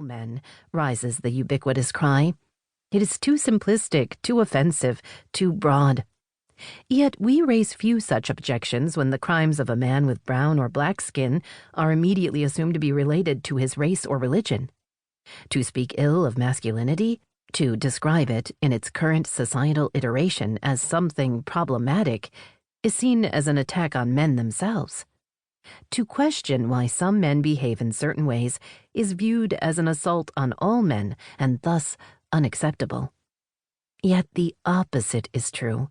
men, rises the ubiquitous cry. It is too simplistic, too offensive, too broad. Yet we raise few such objections when the crimes of a man with brown or black skin are immediately assumed to be related to his race or religion. To speak ill of masculinity, to describe it in its current societal iteration as something problematic, is seen as an attack on men themselves. To question why some men behave in certain ways is viewed as an assault on all men and thus unacceptable. Yet the opposite is true.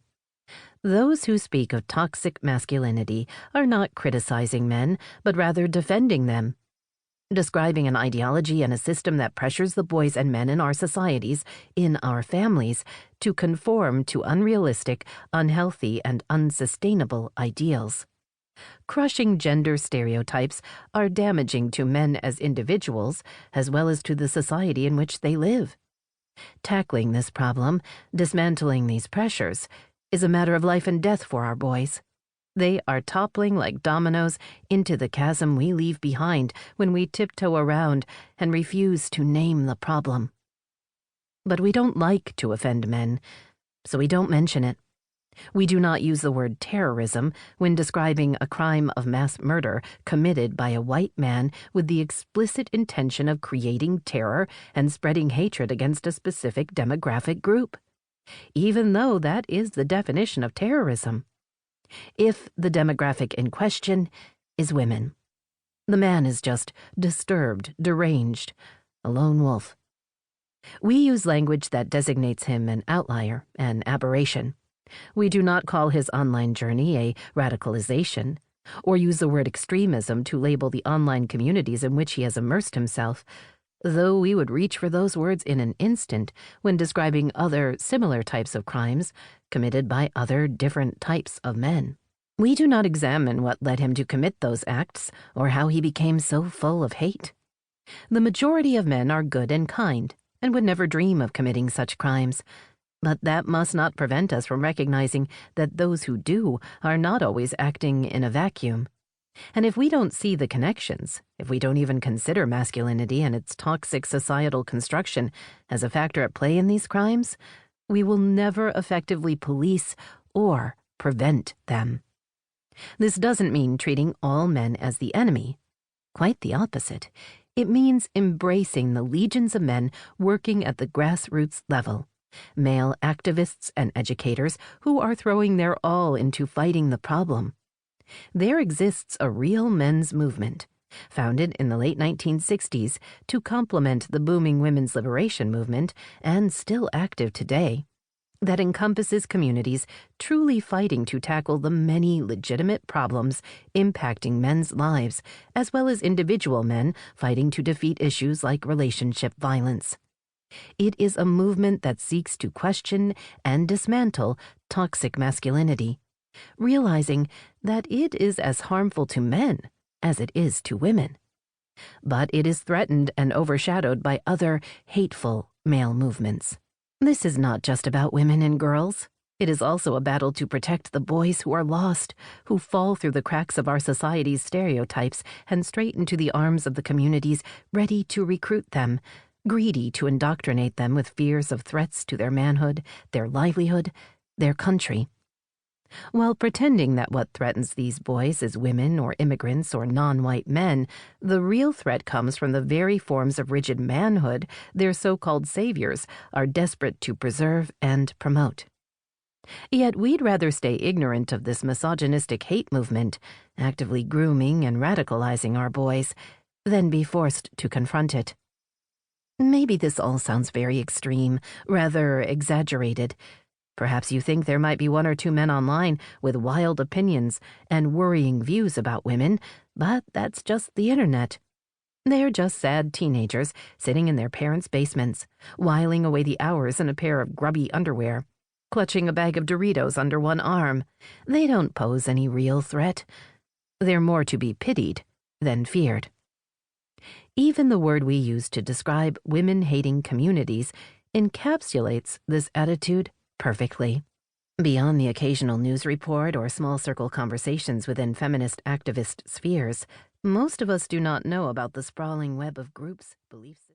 Those who speak of toxic masculinity are not criticizing men, but rather defending them, describing an ideology and a system that pressures the boys and men in our societies, in our families, to conform to unrealistic, unhealthy, and unsustainable ideals. Crushing gender stereotypes are damaging to men as individuals, as well as to the society in which they live. Tackling this problem, dismantling these pressures, is a matter of life and death for our boys. They are toppling like dominoes into the chasm we leave behind when we tiptoe around and refuse to name the problem. But we don't like to offend men, so we don't mention it. We do not use the word terrorism when describing a crime of mass murder committed by a white man with the explicit intention of creating terror and spreading hatred against a specific demographic group, even though that is the definition of terrorism. If the demographic in question is women, the man is just disturbed, deranged, a lone wolf. We use language that designates him an outlier, an aberration. We do not call his online journey a radicalization, or use the word extremism to label the online communities in which he has immersed himself, though we would reach for those words in an instant when describing other similar types of crimes committed by other different types of men. We do not examine what led him to commit those acts or how he became so full of hate. The majority of men are good and kind and would never dream of committing such crimes. But that must not prevent us from recognizing that those who do are not always acting in a vacuum. And if we don't see the connections, if we don't even consider masculinity and its toxic societal construction as a factor at play in these crimes, we will never effectively police or prevent them. This doesn't mean treating all men as the enemy. Quite the opposite. It means embracing the legions of men working at the grassroots level. Male activists and educators who are throwing their all into fighting the problem. There exists a real men's movement, founded in the late 1960s to complement the booming women's liberation movement and still active today, that encompasses communities truly fighting to tackle the many legitimate problems impacting men's lives, as well as individual men fighting to defeat issues like relationship violence. It is a movement that seeks to question and dismantle toxic masculinity, realizing that it is as harmful to men as it is to women. But it is threatened and overshadowed by other hateful male movements. This is not just about women and girls. It is also a battle to protect the boys who are lost, who fall through the cracks of our society's stereotypes and straight into the arms of the communities ready to recruit them, greedy to indoctrinate them with fears of threats to their manhood, their livelihood, their country. While pretending that what threatens these boys is women or immigrants or non-white men, the real threat comes from the very forms of rigid manhood their so-called saviors are desperate to preserve and promote. Yet we'd rather stay ignorant of this misogynistic hate movement, actively grooming and radicalizing our boys, than be forced to confront it. Maybe this all sounds very extreme, rather exaggerated. Perhaps you think there might be one or two men online with wild opinions and worrying views about women, but that's just the internet. They're just sad teenagers sitting in their parents' basements, whiling away the hours in a pair of grubby underwear, clutching a bag of Doritos under one arm. They don't pose any real threat. They're more to be pitied than feared. Even the word we use to describe women-hating communities encapsulates this attitude perfectly. Beyond the occasional news report or small circle conversations within feminist activist spheres, most of us do not know about the sprawling web of groups, beliefs.